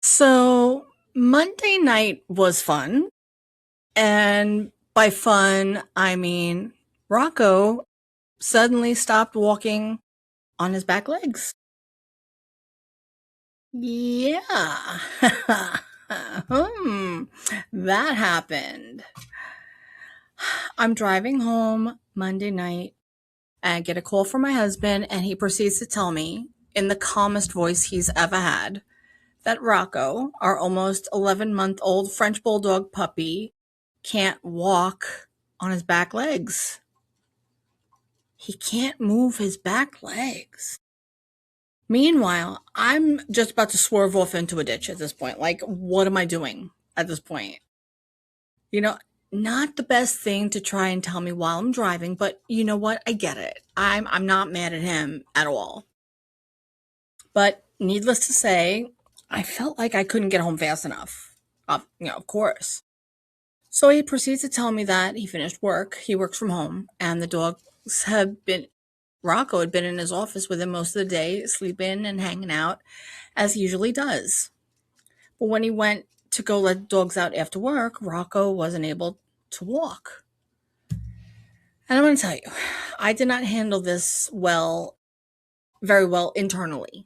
So Monday night was fun. And by fun, I mean Rocco suddenly stopped walking on his back legs. Yeah. hmm. That happened. I'm driving home Monday night and I get a call from my husband, and he proceeds to tell me in the calmest voice he's ever had that Rocco, our almost 11-month-old French Bulldog puppy, can't walk on his back legs. He can't move his back legs. Meanwhile, I'm just about to swerve off into a ditch at this point. Like, what am I doing at this point? You know, not the best thing to try and tell me while I'm driving, but you know what? I get it. I'm not mad at him at all. But needless to say, I felt like I couldn't get home fast enough. Of course. So he proceeds to tell me that he finished work. He works from home, and the dogs have been. Rocco had been in his office with him most of the day, sleeping and hanging out, as he usually does. But when he went to go let dogs out after work, Rocco wasn't able to walk. And I'm going to tell you, I did not handle this very well internally.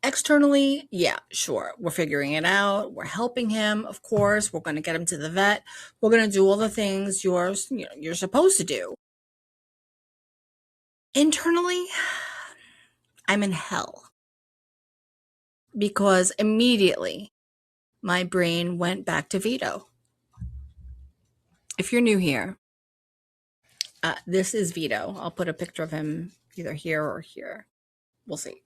Externally, yeah, sure. We're figuring it out. We're helping him, of course. We're going to get him to the vet. We're going to do all the things you're supposed to do. Internally, I'm in hell because immediately my brain went back to Vito. If you're new here, this is Vito. I'll put a picture of him either here or here. We'll see.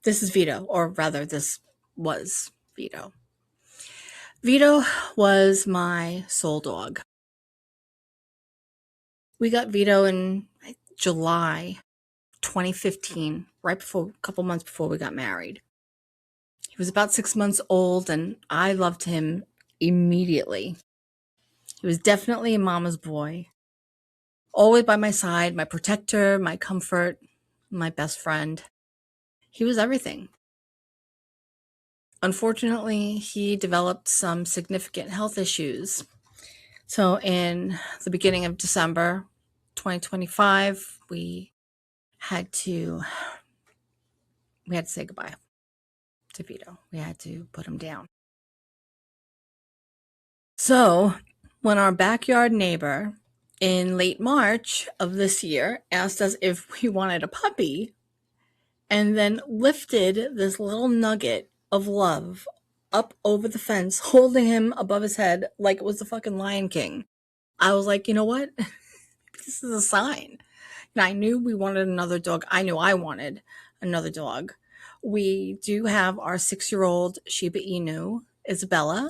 This is Vito, or rather, this was Vito. Vito was my soul dog. We got Vito in July 2015, right before, a couple months before we got married. He was about 6 months old, and I loved him immediately. He was definitely a mama's boy, always by my side, my protector, my comfort, my best friend. He was everything. Unfortunately, he developed some significant health issues. So, in the beginning of December 2025, had to we had to say goodbye to Vito. We had to put him down. So, when our backyard neighbor in late March of this year asked us if we wanted a puppy, and then lifted this little nugget of love up over the fence, holding him above his head like it was the fucking Lion King, I was like, you know what? This is a sign. And I knew we wanted another dog. I knew I wanted another dog. We do have our 6-year-old Shiba Inu, Isabella.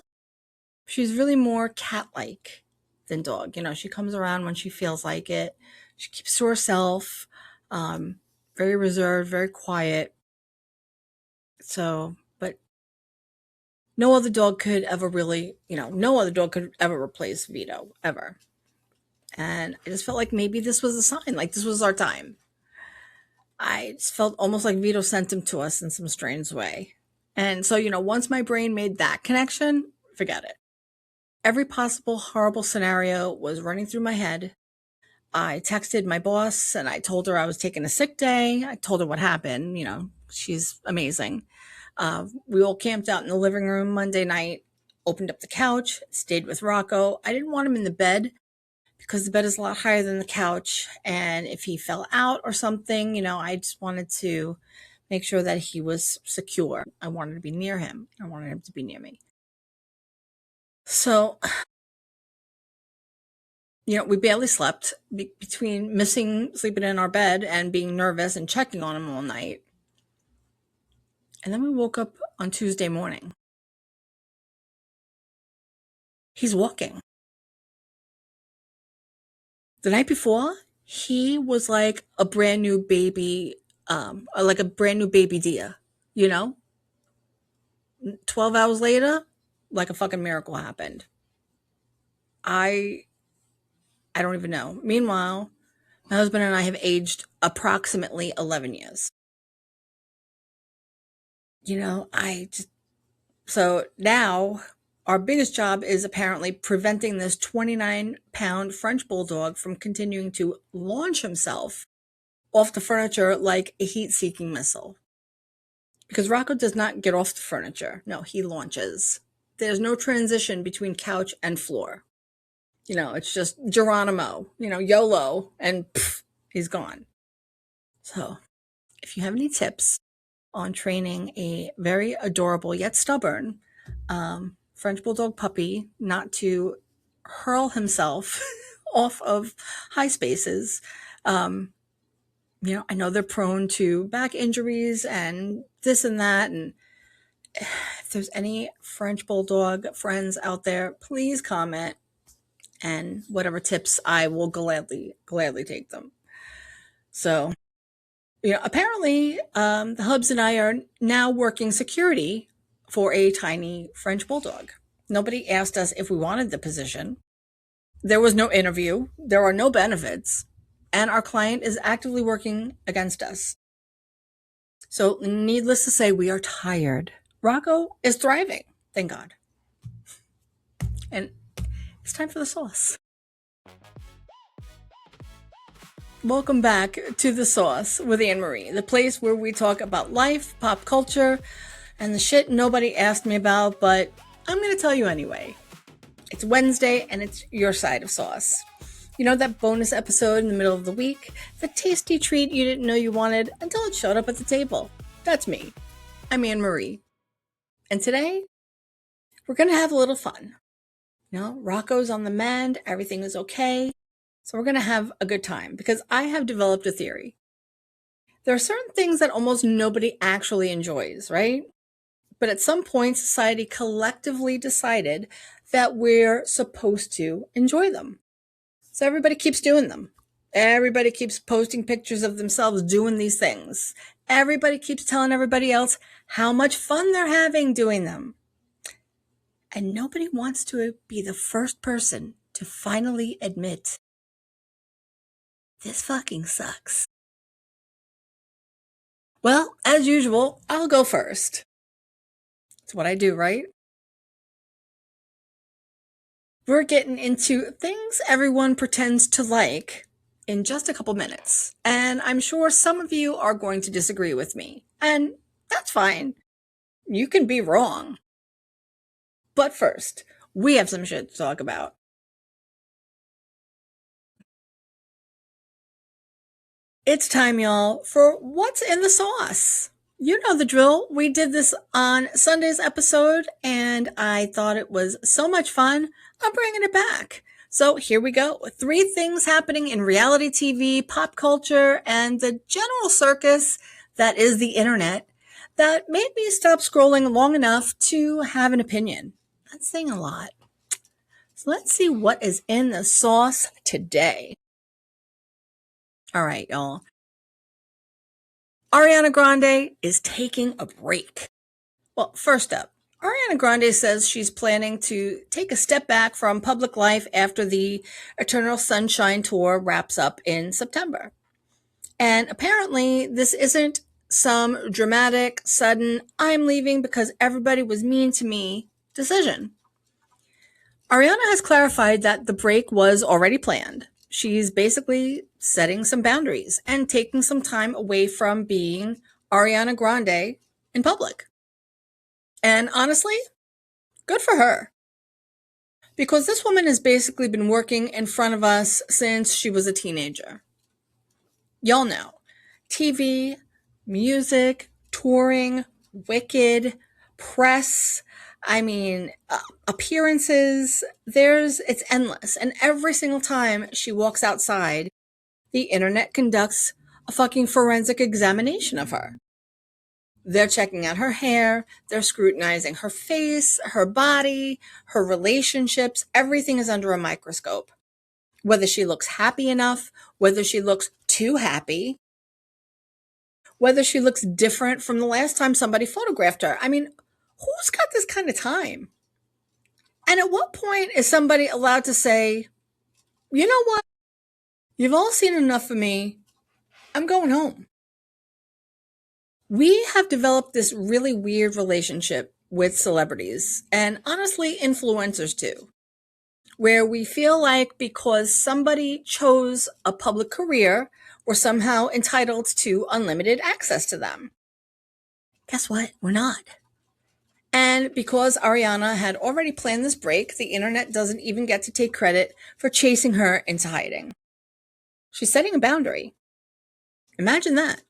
She's really more cat-like than dog. She comes around when she feels like it. She keeps to herself, very reserved, very quiet. So, but no other dog could ever replace Vito, ever. And I just felt like maybe this was a sign, like this was our time. I just felt almost like Vito sent him to us in some strange way. And so, once my brain made that connection, forget it. Every possible horrible scenario was running through my head. I texted my boss and I told her I was taking a sick day. I told her what happened. She's amazing. We all camped out in the living room Monday night, opened up the couch, stayed with Rocco. I didn't want him in the bed because the bed is a lot higher than the couch. And if he fell out or something, I just wanted to make sure that he was secure. I wanted to be near him. I wanted him to be near me. So, we barely slept between missing sleeping in our bed and being nervous and checking on him all night. And then we woke up on Tuesday morning. He's walking. The night before, he was like a brand new baby, like a brand new baby Dia, you know? 12 hours later, like a fucking miracle happened. I I don't even know. Meanwhile, my husband and I have aged approximately 11 years. I just So now our biggest job is apparently preventing this 29-pound French bulldog from continuing to launch himself off the furniture like a heat-seeking missile. Because Rocco does not get off the furniture. No, he launches. There's no transition between couch and floor. It's just Geronimo, YOLO, and pff, he's gone. So if you have any tips on training a very adorable yet stubborn French Bulldog puppy not to hurl himself off of high spaces, I know they're prone to back injuries and this and that. And if there's any French Bulldog friends out there, please comment, and whatever tips, I will gladly take them. So, apparently, the Hubs and I are now working security for a tiny French Bulldog. Nobody asked us if we wanted the position. There was no interview. There are no benefits. And our client is actively working against us. So, needless to say, we are tired. Rocco is thriving, thank God. And it's time for the sauce. Welcome back to The Sauce with AnnMarie, the place where we talk about life, pop culture, and the shit nobody asked me about, but I'm going to tell you anyway. It's Wednesday, and it's your side of sauce. That bonus episode in the middle of the week? The tasty treat you didn't know you wanted until it showed up at the table. That's me. I'm AnnMarie. And today, we're going to have a little fun. Rocco's on the mend, everything is okay. So we're going to have a good time because I have developed a theory. There are certain things that almost nobody actually enjoys, right? But at some point, society collectively decided that we're supposed to enjoy them. So everybody keeps doing them. Everybody keeps posting pictures of themselves doing these things. Everybody keeps telling everybody else how much fun they're having doing them. And nobody wants to be the first person to finally admit, this fucking sucks. Well, as usual, I'll go first. It's what I do, right? We're getting into things everyone pretends to like in just a couple minutes. And I'm sure some of you are going to disagree with me. And that's fine. You can be wrong. But first, we have some shit to talk about. It's time, y'all, for What's in the Sauce. You know the drill. We did this on Sunday's episode, and I thought it was so much fun. I'm bringing it back. So here we go. 3 things happening in reality TV, pop culture, and the general circus that is the internet that made me stop scrolling long enough to have an opinion. That's saying a lot. So let's see what is in the sauce today. All right, y'all. Ariana Grande is taking a break. Well, first up, Ariana Grande says she's planning to take a step back from public life after the Eternal Sunshine Tour wraps up in September. And apparently, this isn't some dramatic, sudden, I'm leaving because everybody was mean to me decision. Ariana has clarified that the break was already planned. She's basically setting some boundaries and taking some time away from being Ariana Grande in public. And honestly, good for her. Because this woman has basically been working in front of us since she was a teenager. Y'all know, TV, music, touring, Wicked, press, appearances, it's endless. And every single time she walks outside, the internet conducts a fucking forensic examination of her. They're checking out her hair, they're scrutinizing her face, her body, her relationships. Everything is under a microscope. Whether she looks happy enough, whether she looks too happy, whether she looks different from the last time somebody photographed her. Who's got this kind of time? And at what point is somebody allowed to say, you know what? You've all seen enough of me. I'm going home. We have developed this really weird relationship with celebrities and honestly influencers too, where we feel like because somebody chose a public career, we're somehow entitled to unlimited access to them. Guess what? We're not. And because Ariana had already planned this break, the internet doesn't even get to take credit for chasing her into hiding. She's setting a boundary. Imagine that.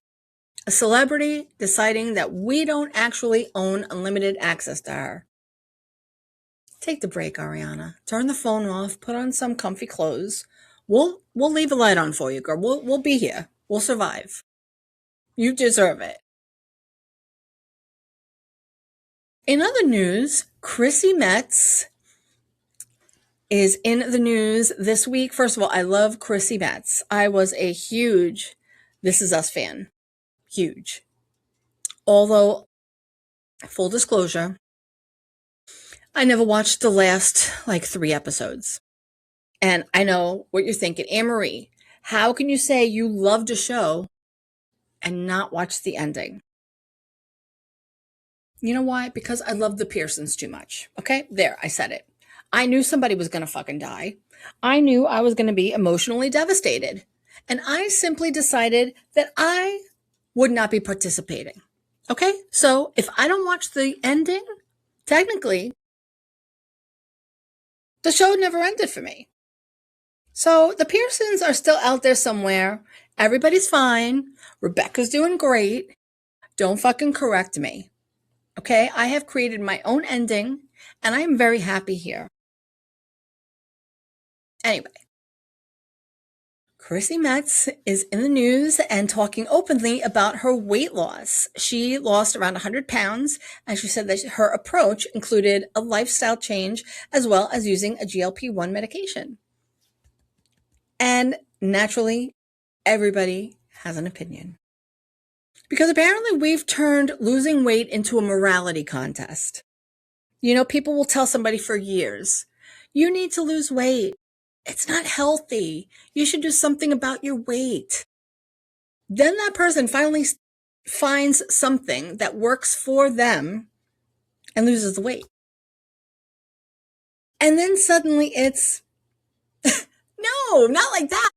A celebrity deciding that we don't actually own unlimited access to her. Take the break, Ariana. Turn the phone off, put on some comfy clothes. We'll leave a light on for you, girl. We'll be here. We'll survive. You deserve it. In other news, Chrissy Metz is in the news this week. First of all, I love Chrissy Metz. I was a huge This Is Us fan. Huge. Although, full disclosure, I never watched the last 3 episodes. And I know what you're thinking. AnnMarie, how can you say you loved a show and not watch the ending? You know why? Because I love the Pearsons too much. Okay? There, I said it. I knew somebody was going to fucking die. I knew I was going to be emotionally devastated. And I simply decided that I would not be participating. Okay? So if I don't watch the ending, technically, the show never ended for me. So the Pearsons are still out there somewhere. Everybody's fine. Rebecca's doing great. Don't fucking correct me. Okay? I have created my own ending, and I am very happy here. Anyway, Chrissy Metz is in the news and talking openly about her weight loss. She lost around 100 pounds, and she said that her approach included a lifestyle change as well as using a GLP-1 medication. And naturally, everybody has an opinion. Because apparently we've turned losing weight into a morality contest. You know, people will tell somebody for years, you need to lose weight. It's not healthy. You should do something about your weight. Then that person finally finds something that works for them and loses the weight. And then suddenly it's, no, not like that.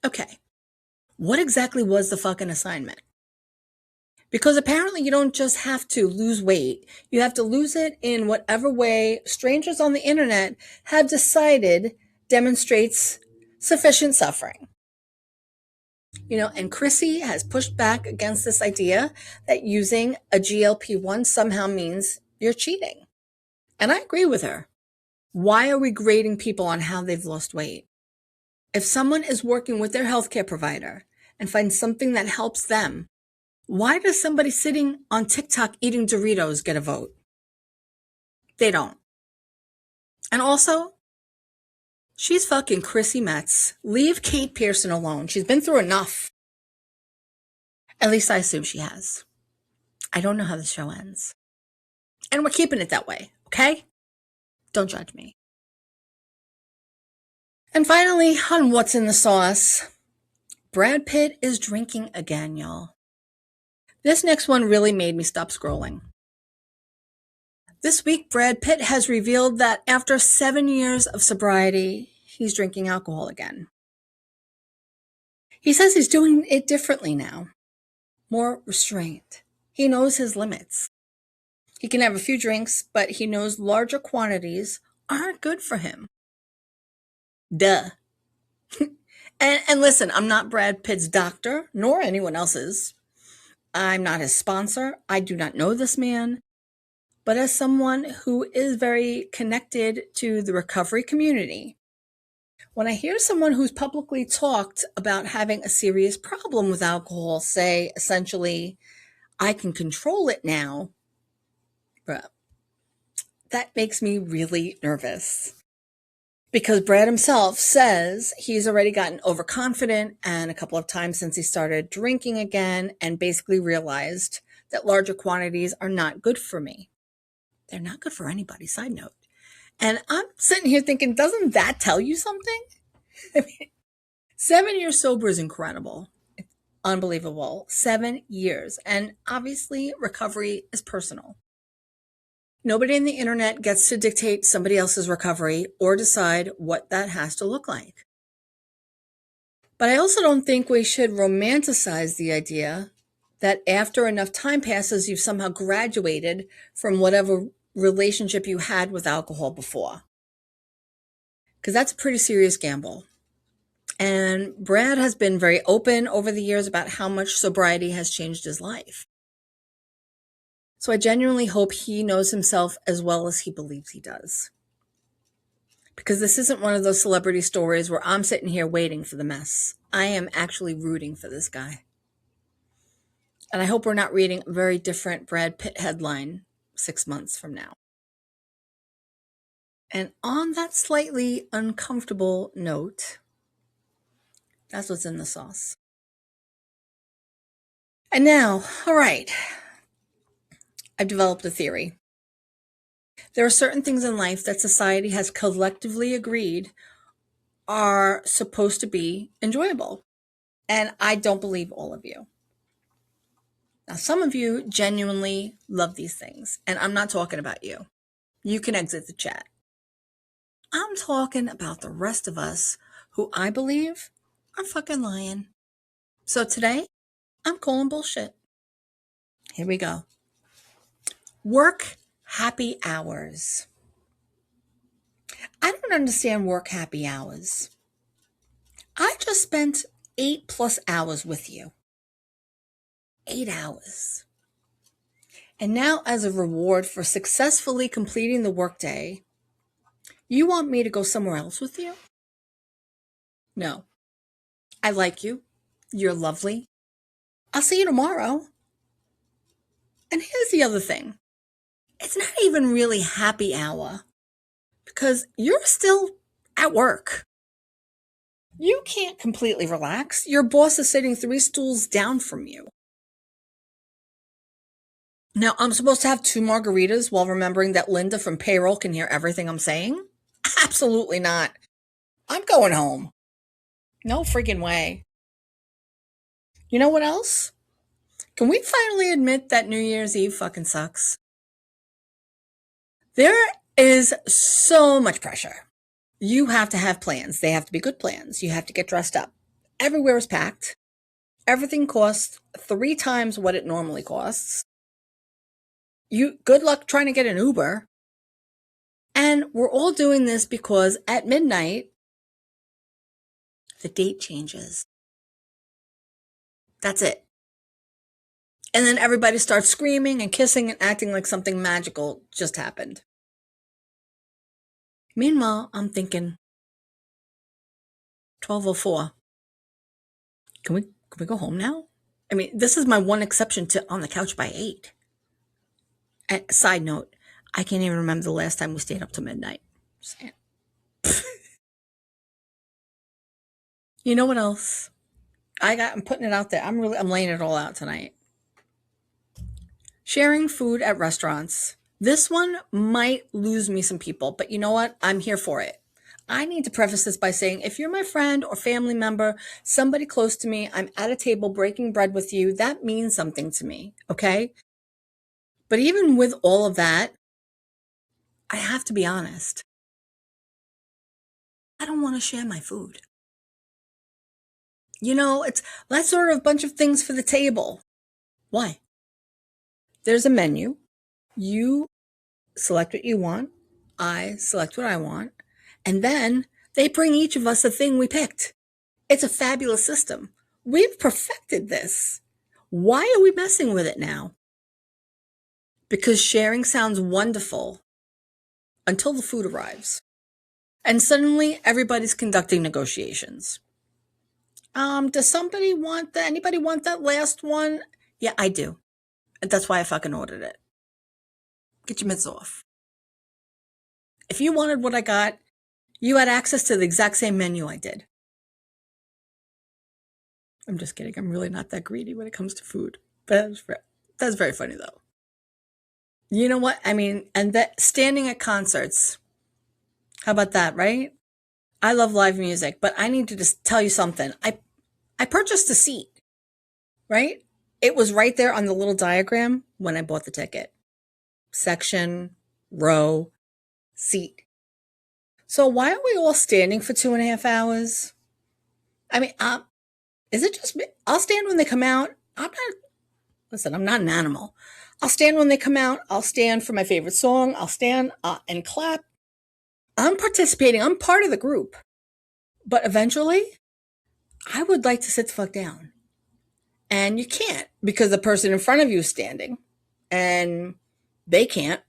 Okay. What exactly was the fucking assignment? Because apparently you don't just have to lose weight. You have to lose it in whatever way strangers on the internet have decided demonstrates sufficient suffering. You know, and Chrissy has pushed back against this idea that using a GLP-1 somehow means you're cheating. And I agree with her. Why are we grading people on how they've lost weight? If someone is working with their healthcare provider and finds something that helps them, why does somebody sitting on TikTok eating Doritos get a vote? They don't. And also, she's fucking Chrissy Metz. Leave Kate Pearson alone. She's been through enough. At least I assume she has. I don't know how the show ends. And we're keeping it that way, okay? Don't judge me. And finally, on What's in the Sauce, Brad Pitt is drinking again, y'all. This next one really made me stop scrolling. This week, Brad Pitt has revealed that after 7 years of sobriety, he's drinking alcohol again. He says he's doing it differently now, more restrained. He knows his limits. He can have a few drinks, but he knows larger quantities aren't good for him. Duh. And listen, I'm not Brad Pitt's doctor, nor anyone else's. I'm not his sponsor. I do not know this man. But as someone who is very connected to the recovery community, when I hear someone who's publicly talked about having a serious problem with alcohol say, essentially, I can control it now, that makes me really nervous. Because Brad himself says he's already gotten overconfident and a couple of times since he started drinking again and basically realized that larger quantities are not good for me. They're not good for anybody, side note. And I'm sitting here thinking, doesn't that tell you something? I mean, 7 years sober is incredible. It's unbelievable. 7 years. And obviously, recovery is personal. Nobody on the internet gets to dictate somebody else's recovery or decide what that has to look like. But I also don't think we should romanticize the idea that after enough time passes, you've somehow graduated from whatever relationship you had with alcohol before. Because that's a pretty serious gamble. And Brad has been very open over the years about how much sobriety has changed his life. So I genuinely hope he knows himself as well as he believes he does. Because this isn't one of those celebrity stories where I'm sitting here waiting for the mess. I am actually rooting for this guy. And I hope we're not reading a very different Brad Pitt headline 6 months from now. And on that slightly uncomfortable note, that's what's in the sauce. And now, all right, I've developed a theory. There are certain things in life that society has collectively agreed are supposed to be enjoyable. And I don't believe all of you. Now, some of you genuinely love these things, and I'm not talking about you. You can exit the chat. I'm talking about the rest of us who I believe are fucking lying. So today, I'm calling bullshit. Here we go. Work happy hours. I don't understand work happy hours. I just spent 8+ hours with you. 8 hours. And now, as a reward for successfully completing the workday, you want me to go somewhere else with you? No. I like you. You're lovely. I'll see you tomorrow. And here's the other thing. It's not even really happy hour because you're still at work. You can't completely relax. Your boss is sitting 3 stools down from you. Now, I'm supposed to have 2 margaritas while remembering that Linda from payroll can hear everything I'm saying? Absolutely not. I'm going home. No freaking way. You know what else? Can we finally admit that New Year's Eve fucking sucks? There is so much pressure. You have to have plans. They have to be good plans. You have to get dressed up. Everywhere is packed. Everything costs 3 times what it normally costs. Good luck trying to get an Uber. And we're all doing this because at midnight, the date changes. That's it. And then everybody starts screaming and kissing and acting like something magical just happened. Meanwhile, I'm thinking, 12:04. Can we go home now? I mean, this is my one exception to on the couch by 8. And side note, I can't even remember the last time we stayed up to midnight. You know what else? I'm putting it out there. I'm laying it all out tonight. Sharing food at restaurants. This one might lose me some people, but you know what? I'm here for it. I need to preface this by saying, if you're my friend or family member, somebody close to me, I'm at a table breaking bread with you, that means something to me, okay? But even with all of that, I have to be honest. I don't want to share my food. You know, let's order a bunch of things for the table. Why? There's a menu. You select what you want. I select what I want. And then they bring each of us the thing we picked. It's a fabulous system. We've perfected this. Why are we messing with it now? Because sharing sounds wonderful until the food arrives. And suddenly everybody's conducting negotiations. Does anybody want that last one? Yeah, I do. And that's why I fucking ordered it. Get your mitts off. If you wanted what I got, you had access to the exact same menu I did. I'm just kidding. I'm really not that greedy when it comes to food. But that's very funny though. You know what? I mean, and that standing at concerts. How about that, right? I love live music, but I need to just tell you something. I purchased a seat. right? It was right there on the little diagram when I bought the ticket. Section, row, seat. So why are we all standing for 2.5 hours? I mean, is it just me? I'll stand when they come out. Listen, I'm not an animal. I'll stand when they come out. I'll stand for my favorite song. I'll stand and clap. I'm participating. I'm part of the group. But eventually, I would like to sit the fuck down. And you can't because the person in front of you is standing. And they can't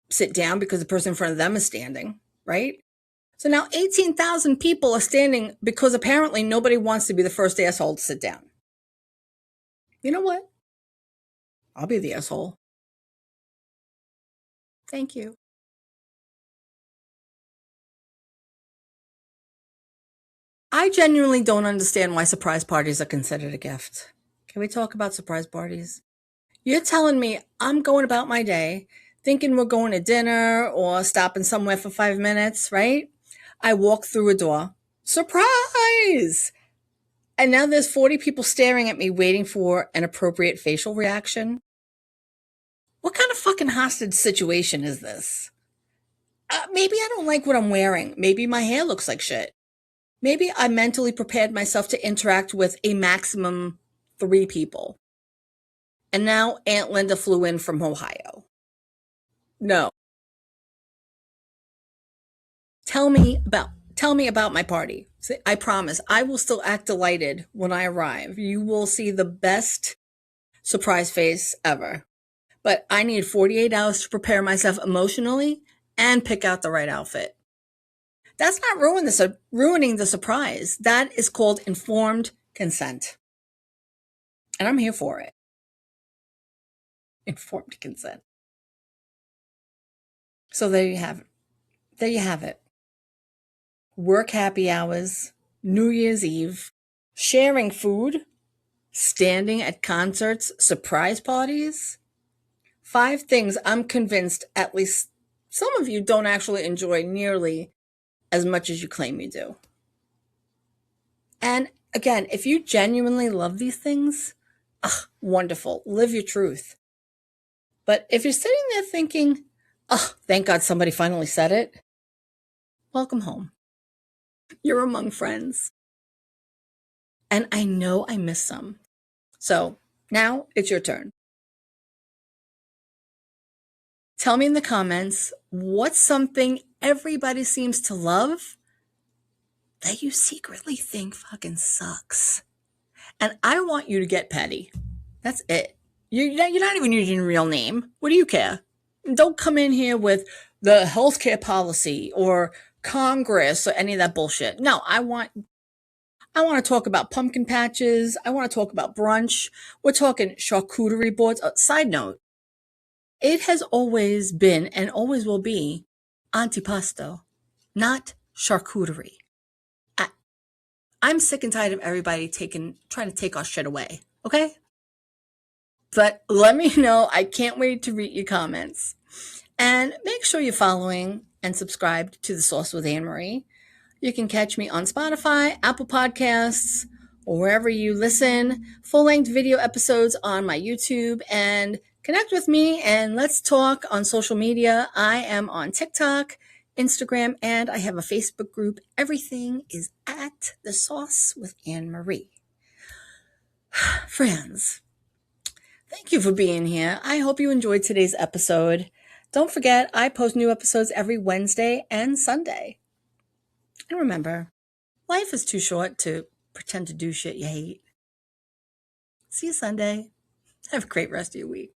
sit down because the person in front of them is standing, right? So now 18,000 people are standing because apparently nobody wants to be the first asshole to sit down. You know what? I'll be the asshole. Thank you. I genuinely don't understand why surprise parties are considered a gift. Can we talk about surprise parties? You're telling me I'm going about my day thinking we're going to dinner or stopping somewhere for 5 minutes, right? I walk through a door. Surprise! And now there's 40 people staring at me waiting for an appropriate facial reaction. What kind of fucking hostage situation is this? Maybe I don't like what I'm wearing. Maybe my hair looks like shit. Maybe I mentally prepared myself to interact with a maximum 3 people. And now Aunt Linda flew in from Ohio. No. Tell me about my party. I promise I will still act delighted when I arrive. You will see the best surprise face ever. But I need 48 hours to prepare myself emotionally and pick out the right outfit. That's not ruining the surprise. That is called informed consent. And I'm here for it. Informed consent. So there you have it. There you have it. Work happy hours, New Year's Eve, sharing food, standing at concerts, surprise parties. 5 things I'm convinced at least some of you don't actually enjoy nearly as much as you claim you do. And again, if you genuinely love these things, wonderful. Live your truth. But if you're sitting there thinking, thank God somebody finally said it, welcome home. You're among friends. And I know I missed some. So now it's your turn. Tell me in the comments what's something everybody seems to love that you secretly think fucking sucks. And I want you to get petty. That's it. You're not even using your real name. What do you care? Don't come in here with the healthcare policy or Congress or any of that bullshit. No, I want to talk about pumpkin patches. I want to talk about brunch. We're talking charcuterie boards. Side note, it has always been and always will be antipasto, not charcuterie. I'm sick and tired of everybody trying to take our shit away, okay? But let me know. I can't wait to read your comments. And make sure you're following and subscribed to The Sauce with AnnMarie. You can catch me on Spotify, Apple Podcasts, or wherever you listen. Full-length video episodes on my YouTube. And connect with me and let's talk on social media. I am on TikTok, Instagram, and I have a Facebook group. Everything is at The Sauce with AnnMarie. Friends, thank you for being here. I hope you enjoyed today's episode. Don't forget, I post new episodes every Wednesday and Sunday. And remember, life is too short to pretend to do shit you hate. See you Sunday. Have a great rest of your week.